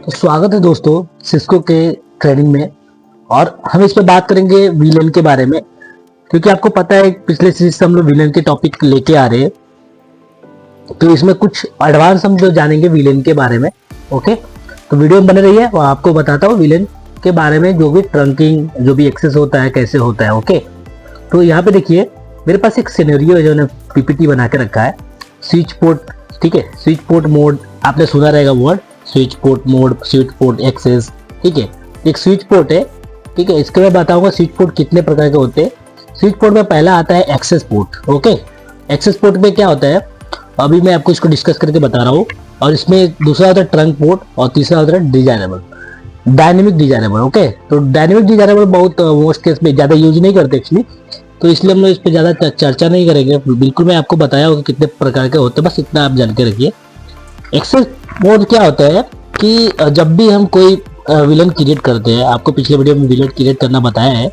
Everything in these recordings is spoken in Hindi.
तो स्वागत है दोस्तों सिस्को के ट्रेनिंग में। और हम इस पे बात करेंगे वीलन के बारे में, क्योंकि आपको पता है पिछले सीरीज से हम लोग वीलन के टॉपिक लेके आ रहे हैं। तो इसमें कुछ एडवांस हम जो जानेंगे वीलन के बारे में। ओके, तो वीडियो में बने रहिए और आपको बताता हूँ वीलन के बारे में, जो भी ट्रंकिंग जो भी एक्सेस होता है कैसे होता है। ओके, तो यहाँ पे देखिए मेरे पास एक सिनेरियो है जो मैंने पीपीटी बना के रखा है। स्विच पोर्ट, ठीक है, स्विच पोर्ट मोड आपने सुना रहेगा word, switch port mode, switch port access. ठीक है, एक स्विच पोर्ट है। ठीक है, इसके मैं बताऊंगा स्विच पोर्ट कितने प्रकार के होते हैं। स्विच पोर्ट में पहला आता है access port. Okay, access port में क्या होता है अभी मैं आपको इसको डिस्कस करके बता रहा हूँ। और इसमें दूसरा होता है ट्रंक पोर्ट और तीसरा होता है डिजाइनेबल, डायनेमिक डिजाइनेबल। ओके, तो डायनेमिक डिजाइनेबल बहुत मोस्ट केस में ज़्यादा यूज नहीं करते एक्चुअली, तो इसलिए हम लोग इस पर ज़्यादा चर्चा नहीं करेंगे। बिल्कुल मैं आपको बताया होगा कितने प्रकार के होते हैं, बस इतना आप जान के रखिए। एक्सेस पोर्ट क्या होता है कि जब भी हम कोई विलन क्रिएट करते हैं, आपको पिछले वीडियो में विलन क्रिएट करना बताया है,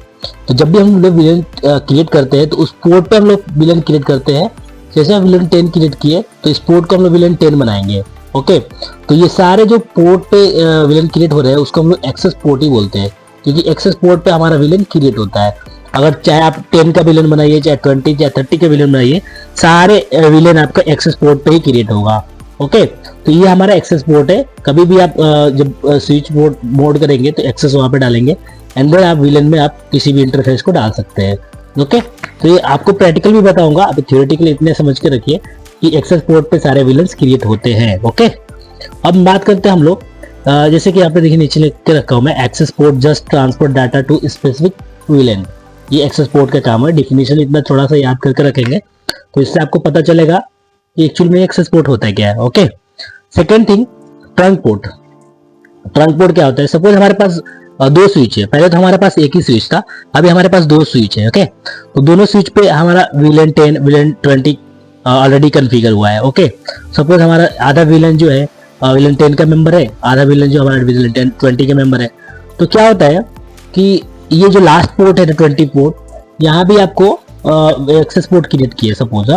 तो जब भी हम लोग विलन क्रिएट करते हैं तो उस पोर्ट पे हम लोग विलन क्रिएट करते हैं। जैसे हम विलन 10 क्रिएट किए तो इस पोर्ट को हम लोग विलन 10 बनाएंगे। ओके, तो ये सारे जो पोर्ट पे विलन क्रिएट हो रहे हैं उसको हम लोग एक्सेस पोर्ट ही बोलते हैं, क्योंकि एक्सेस पोर्ट पे हमारा विलन क्रिएट होता है। अगर चाहे आप 10 का विलन बनाइए, चाहे 20 चाहे 30 का विलन बनाइए, सारे विलन आपका एक्सेस पोर्ट पे ही क्रिएट होगा। ओके, तो ये हमारा एक्सेस पोर्ट है। कभी भी आप जब स्विच बोर्ड मोड करेंगे तो एक्सेस वहां पे डालेंगे, एंड देन आप विलन में आप किसी भी इंटरफेस को डाल सकते हैं। ओके, तो ये आपको प्रैक्टिकल भी बताऊंगा, अभी थियोरेटिकल इतने समझ के रखिए कि एक्सेस पोर्ट पे सारे विलन्स क्रिएट होते हैं। ओके, अब बात करते हैं हम लोग, जैसे कि यहाँ पे देखिए नीचे लिख के रखा हूँ मैं, access port just transport data to specific VLAN. ये एक्सेस पोर्ट का काम है। डिफिनेशन इतना थोड़ा सा याद करके रखेंगे तो इससे आपको पता चलेगा कि एक्चुअल में एक्सेस पोर्ट होता है क्या है। Okay, second thing, trunk port. Trunk port क्या होता है? सपोज हमारे पास दो स्विच है, पहले तो हमारे पास एक ही स्विच था, अभी हमारे पास दो स्विच है। ओके, तो दोनों स्विच पे हमारा विलन 10 विलन 20 ऑलरेडी कॉन्फ़िगर हुआ है। ओके, सपोज हमारा आधा विलन जो है विलन 10 का मेंबर है, आधा विलन जो हमारा विलन 20 के मेंबर है। तो क्या होता है कि ये जो लास्ट पोर्ट है 20 पोर्ट, यहाँ भी आपको एक्सेस पोर्ट क्रिएट किए सपोज,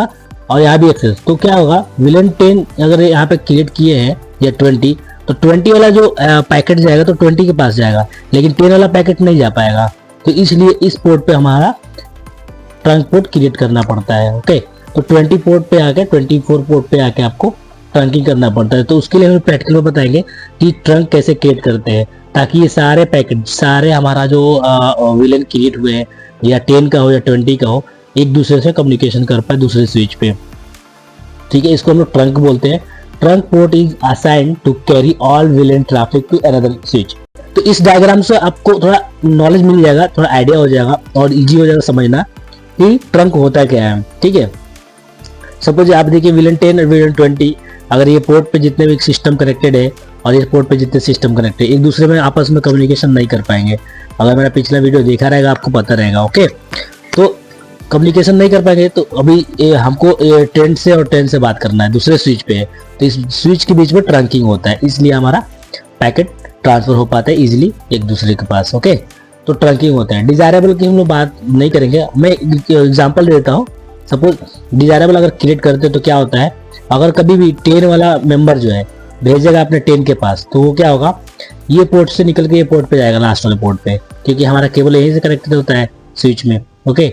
और यहाँ भी एक्सेस, तो क्या होगा विलन 10 अगर यहाँ पे क्रिएट किए हैं या 20, तो 20 वाला जो पैकेट जाएगा तो 20 के पास जाएगा, लेकिन 10 वाला पैकेट नहीं जा पाएगा। तो इसलिए इस पोर्ट पे हमारा ट्रंक पोर्ट क्रिएट करना पड़ता है। ओके, तो 20 पोर्ट पे आके 24 पोर्ट पे आके आपको ट्रंकिंग करना पड़ता है। तो उसके लिए हम प्रैक्टिकल में बताएंगे कि ट्रंक कैसे क्रिएट करते हैं, ताकि ये सारे पैकेट, सारे हमारा जो विलन क्रिएट हुए हैं, या 10 का हो या 20 का हो, एक दूसरे से कम्युनिकेशन कर पाए दूसरे स्विच पे। ठीक है, इसको हम लोग ट्रंक बोलते हैं। Trunk port is assign to carry all VLAN traffic to another switch. तो इस डायग्राम से आपको थोड़ा नॉलेज मिल जाएगा, थोड़ा आइडिया हो जाएगा और इजी हो जाएगा समझना कि ट्रंक होता क्या है। ठीक है, सपोज आप देखिए विलन 10 और विलन 20, अगर ये पोर्ट पे जितने भी सिस्टम कनेक्टेड है और इस पोर्ट पे जितने सिस्टम कनेक्टेड है, एक दूसरे में आपस में कम्युनिकेशन नहीं कर पाएंगे। अगर मेरा पिछला वीडियो देखा रहेगा आपको पता रहेगा। ओके, तो कम्युनिकेशन नहीं कर पाएंगे, तो अभी हमको 10 से और 10 से बात करना है, दूसरे स्विच पे है, तो इस स्विच के बीच में ट्रंकिंग होता है, इसलिए हमारा पैकेट ट्रांसफर हो पाता है इजीली एक दूसरे के पास। ओके, तो ट्रंकिंग होता है। डिजायरेबल की हम लोग बात नहीं करेंगे, मैं एग्जांपल देता हूँ। सपोज डिजायरेबल अगर क्रिएट करते तो क्या होता है, अगर कभी भी 10 वाला मेंबर जो है भेजेगा अपने 10 के पास, तो वो क्या होगा, ये पोर्ट से निकल के ये पोर्ट पे जाएगा, लास्ट वाले पोर्ट पे, क्योंकि हमारा केबल यहीं से कनेक्टेड होता है स्विच में। ओके,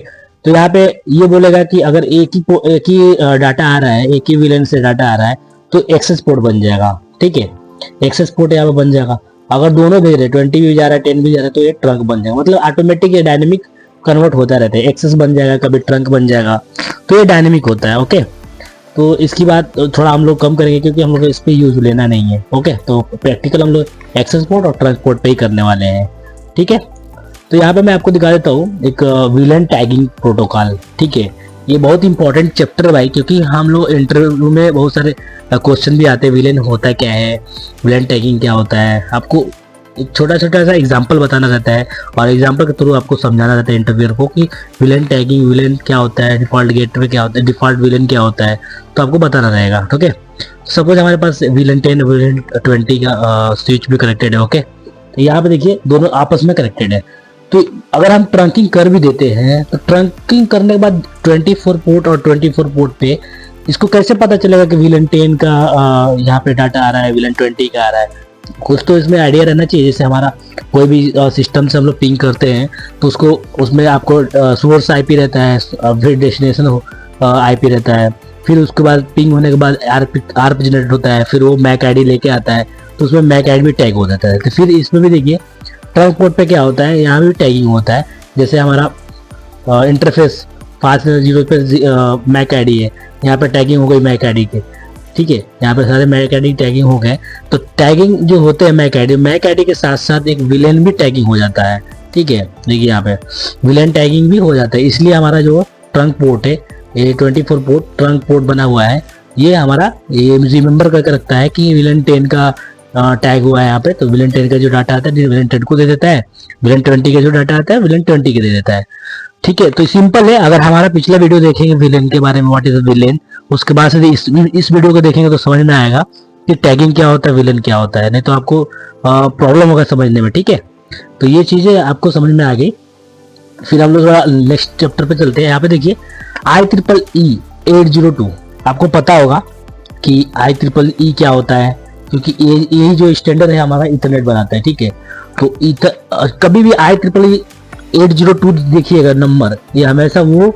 तो यहाँ पे ये बोलेगा कि अगर एक ही डाटा आ रहा है, एक ही विलन से डाटा आ रहा है, तो एक्सेस पोर्ट बन जाएगा। ठीक है, एक्सेस पोर्ट यहाँ पे बन जाएगा। अगर दोनों भेज रहे, 20 भी जा रहा है 10 भी जा रहा है, तो ये ट्रंक बन जाएगा। मतलब ऑटोमेटिक ये डायनेमिक कन्वर्ट होता रहता है, एक्सेस बन जाएगा, कभी ट्रंक बन जाएगा, तो ये डायनेमिक होता है। ओके, तो इसकी बात थोड़ा हम लोग कम करेंगे, क्योंकि हम लोग इस पे यूज लेना नहीं है। ओके, तो प्रैक्टिकल हम लोग एक्सेस पोर्ट और ट्रंक पोर्ट पे ही करने वाले हैं। ठीक है, तो यहाँ पे मैं आपको दिखा देता हूँ एक विलन टैगिंग प्रोटोकॉल। ठीक है, ये बहुत इंपॉर्टेंट चैप्टर है भाई, क्योंकि हम लोग इंटरव्यू में बहुत सारे क्वेश्चन भी आते हैं, विलन होता क्या है, विलन टैगिंग क्या होता है, आपको एक छोटा छोटा सा एग्जांपल बताना रहता है, और एग्जांपल के थ्रू आपको समझाना रहता है इंटरव्यूअर को कि विलन टैगिंग, विलन क्या होता है, डिफॉल्ट गेटवे क्या होता है, डिफॉल्ट विलन क्या होता है, तो आपको बताना रहेगा। ठीक है, सपोज हमारे पास विलन 10 विलन 20 का स्विच भी कनेक्टेड है। ओके, तो यहाँ पे देखिए दोनों आपस में कनेक्टेड है। तो अगर हम ट्रंकिंग कर भी देते हैं, तो ट्रंकिंग करने के बाद 24 पोर्ट और 24 पोर्ट पे इसको कैसे पता चलेगा कि विलन 10 का यहाँ पे डाटा आ रहा है, विलन 20 का आ रहा है? कुछ तो इसमें आइडिया रहना चाहिए। जैसे हमारा कोई भी सिस्टम से हम लोग पिंग करते हैं तो उसको उसमें आपको सोर्स आईपी रहता है, फिर डेस्टिनेशन आईपी रहता है, फिर उसके बाद पिंग होने के बाद आरप जनरेट होता है, फिर वो मैक आईडी लेके आता है, तो उसमें मैक आईडी भी टैग हो जाता है। तो फिर इसमें भी देखिए ट्रंक पोर्ट पे क्या होता है, यहाँ भी टैगिंग होता है। जैसे हमारा इंटरफेस 5.0 पे मैक आईडी है, यहाँ पे टैगिंग हो गई मैक आईडी के, ठीक है, यहाँ पे सारे मैक आईडी टैगिंग हो गए। तो टैगिंग जो होते हैं मैक आईडी के साथ साथ एक विलेन भी टैगिंग हो जाता है, ठीक है। देखिए यहाँ पे विलेन टैगिंग भी हो जाता है, इसलिए हमारा जो ट्रंक पोर्ट है, ये 24 पोर्ट ट्रंक पोर्ट बना हुआ है, ये हमारा ये रिमेंबर करके रखता है कि विलेन 10 का टैग हुआ है यहाँ पे। तो विलेन 10 का जो डाटा आता है विलेन 10 को दे देता है, विलेन 20 का जो डाटा आता है विलेन 20 के दे देता है, ठीक है। तो सिंपल है। अगर हमारा पिछला वीडियो देखेंगे विलेन के बारे में, व्हाट इज विलेन, उसके बाद से इस वीडियो को देखेंगे तो समझ में आएगा कि टैगिंग क्या होता है, विलेन क्या होता है, नहीं तो आपको प्रॉब्लम होगा समझने में, ठीक है। तो ये चीजें आपको समझ में आ गई। फिर हम लोग नेक्स्ट चैप्टर पे चलते हैं। यहाँ पे देखिए IEEE 802, आपको पता होगा कि IEEE क्या होता है, क्योंकि यही जो स्टैंडर्ड है हमारा इथरनेट बनाता है, ठीक है। तो कभी भी IEEE 802 देखिएगा नंबर, ये हमेशा वो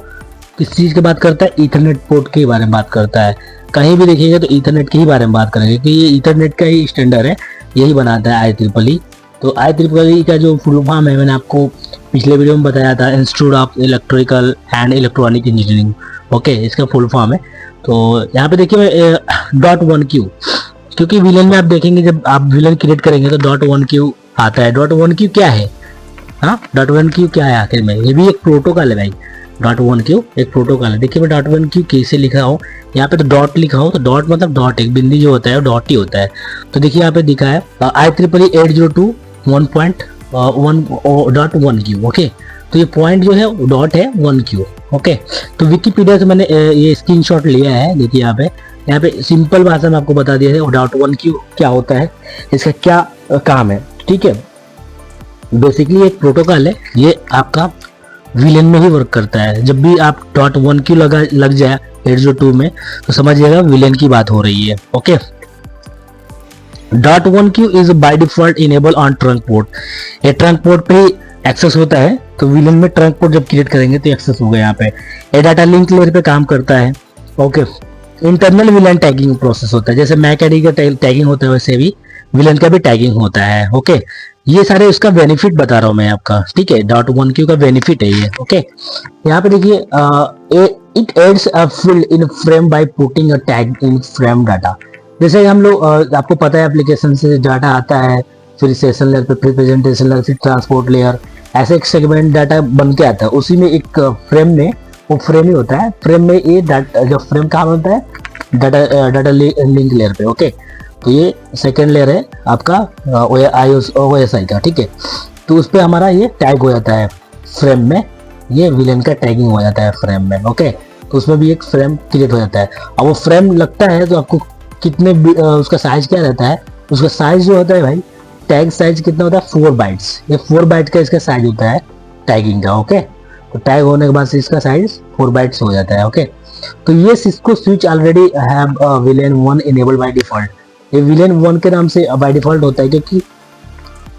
किस चीज़ की बात करता है, इथरनेट पोर्ट के बारे में बात करता है। कहीं भी देखिएगा तो इथरनेट के ही बारे में बात करेंगे, क्योंकि ये इथरनेट का ही स्टैंडर्ड है, यही बनाता है IEEE। तो IEEE का जो फुल फॉर्म है मैंने आपको पिछले वीडियो में बताया था, institute of electrical and electronic engineering, okay, इसका फुल फॉर्म है। तो यहाँ पे देखिए .1Q, क्योंकि विलन में आप देखेंगे जब आप विलन क्रिएट करेंगे तो .1Q आता है। .1Q क्या है, हाँ, .1Q क्या है आखिर में, ये भी एक प्रोटोकॉल है भाई। .1Q एक प्रोटोकॉल है। देखिए मैं .1Q कैसे लिखा हूँ, यहाँ पे तो डॉट लिखा हूँ, तो डॉट मतलब डॉट, एक बिंदी जो होता है वो डॉट ही होता है। तो देखिए यहाँ पे दिखा है IEEE 802 1.1.1Q, ओके। तो ये पॉइंट जो है डॉट है 1Q, ओके। तो विकिपीडिया से मैंने ये स्क्रीनशॉट लिया है। देखिए यहाँ पे सिंपल भाषा में आपको बता दिया है .1Q क्या होता है, इसका क्या काम है, ठीक है। बेसिकली एक प्रोटोकॉल है, ये आपका विलेन में ही वर्क करता है। जब भी आप .1Q लग जाए 802 में तो समझिएगा विलेन की बात हो रही है, okay. .1Q is by default enable on trunk port, ये ट्रंक पोर्ट पे ही एक्सेस होता है। तो विलेन में ट्रंक पोर्ट जब क्रिएट करेंगे तो एक्सेस होगा यहाँ पे। ये डाटा लिंक लेयर पे काम करता है, okay. Internal villain tagging process होता है, जैसे मैक आईडी का टैगिंग होता है वैसे भी विलेन का भी टैगिंग होता है, ओके। ये सारे उसका बेनिफिट बता रहा हूँ मैं आपका, ठीक है। .1Q का बेनिफिट है ये, ओके। यहाँ पे देखिए it adds a field in frame by putting a tag in frame data. जैसे हम लोग आपको पता है एप्लीकेशन से डाटा आता है, फिर सेशन लेयर पे, फिर प्रेजेंटेशन लेयर, फिर ट्रांसपोर्ट लेयर, ऐसे एक सेगमेंट डाटा बन के आता है। उसी में एक फ्रेम में, वो फ्रेम ही होता है, फ्रेम में ये डाटा, जो फ्रेम कहाँ होता है, डाटा लिंक लेयर पे, ओके। तो ये सेकेंड लेयर है आपका OSI का, ठीक है। तो उस पर हमारा ये टैग हो जाता है फ्रेम में, ये विलेन का टैगिंग हो जाता है फ्रेम में, ओके। तो उसमें भी एक फ्रेम क्रिएट हो जाता है। अब वो फ्रेम लगता है तो आपको कितने उसका साइज क्या रहता है, उसका साइज जो होता है भाई, टैग साइज कितना होता है 4 बाइट्स, ये 4 बाइट का इसका साइज होता है टैगिंग का, ओके। तो टैग होने के बाद से इसका साइज 4 बाइट्स हो जाता है, ओके। तो ये Cisco switch already have villain 1 enable by default, ये विलेन 1 के नाम से बाय डिफॉल्ट होता है, क्योंकि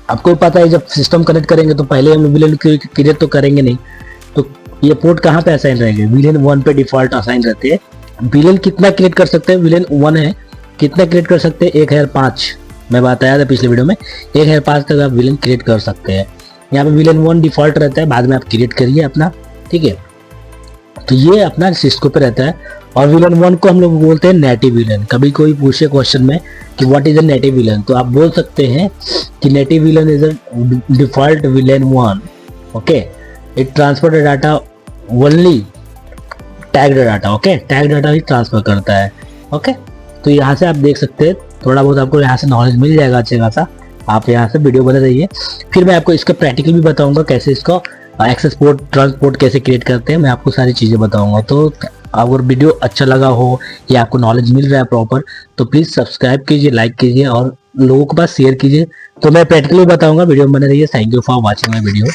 आपको पता है जब सिस्टम कनेक्ट करेंगे तो पहले हम विलेन क्रिएट तो करेंगे नहीं, तो ये पोर्ट कहाँ पे असाइन रहेंगे, विलेन 1 पे डिफॉल्ट असाइन रहते हैं। विलेन कितना क्रिएट कर सकते हैं, विलेन 1 है, कितना क्रिएट कर सकते हैं 1005, मैं बताया था पिछले वीडियो में, 1005 तक आप विलेन क्रिएट कर सकते हैं। यहाँ पे विलेन 1 डिफॉल्ट रहता है, बाद में आप क्रिएट करिए अपना, ठीक है। तो ये अपना सिस्को पे रहता है। और विलेन 1 को हम लोग बोलते हैं नेटिव विलेन। कभी कोई पूछे क्वेश्चन में कि what is a native villain, तो आप बोल सकते हैं कि native villain is a default villain 1, okay. It transfer data only tag data, okay, tag data he transfer करता है, ओके। तो यहाँ से आप देख सकते हैं, थोड़ा बहुत आपको यहाँ से नॉलेज मिल जाएगा अच्छे खासा, आप यहाँ से वीडियो बना रहिए। फिर मैं आपको इसका प्रैक्टिकल भी बताऊंगा, कैसे इसको एक्सेस पोर्ट, ट्रांसपोर्ट कैसे क्रिएट करते हैं, मैं आपको सारी चीज़ें बताऊंगा। तो अगर वीडियो अच्छा लगा हो या आपको नॉलेज मिल रहा है प्रॉपर, तो प्लीज़ सब्सक्राइब कीजिए, लाइक कीजिए और लोगों के पास शेयर कीजिए। तो मैं प्रैक्टिकली बताऊंगा, वीडियो में बने रहिए। Thank you for watching my video.